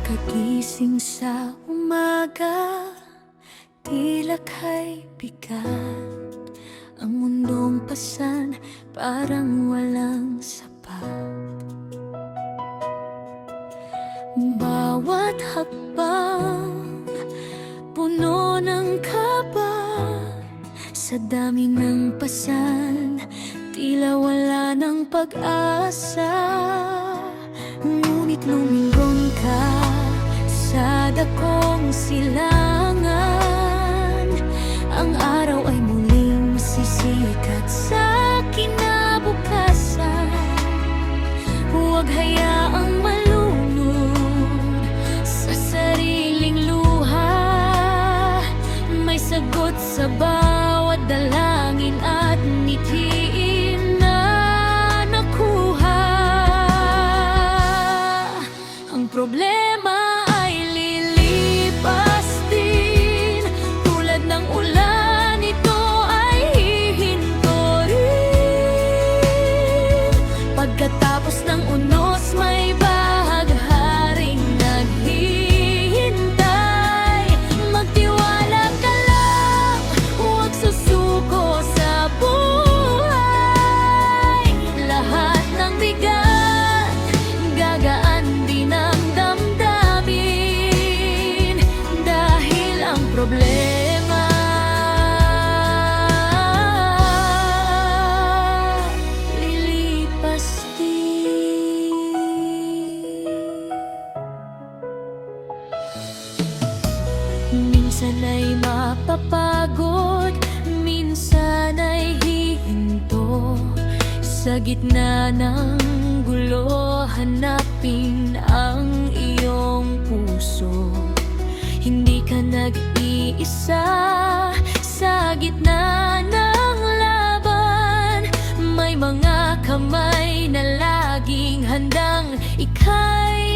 Pagkagising sa umaga, tila kay bigat. Ang mundong pasan, parang walang sapat. Bawat hakbang, puno ng kaba. Sa dami ng pasan, tila wala ng pag-asa. Ngunit lumingon ka sa dakong silangan. Ang araw ay muling sisikat sa kinabukasan. Huwag hayaang malunod sa sariling luha. May sagot sa bawat dalangin at mithiin na nakuha. Ang problema ay lilipas din, tulad ng ulan, ito ay hihinto rin. Pagkatapos ng unos, may bahagharing naghihintay. Magtiwala ka lang, huwag susuko sa buhay. Lahat ng bigat, gagaan din ang damdamin. Dahil ang problema lilipas din. Minsan ay mapapagod, minsan ay hihinto. Sa gitna ng gulo, hanapin ang iyong puso. Hindi ka nag-iisa sa gitna ng laban. May mga kamay na laging handang ika'y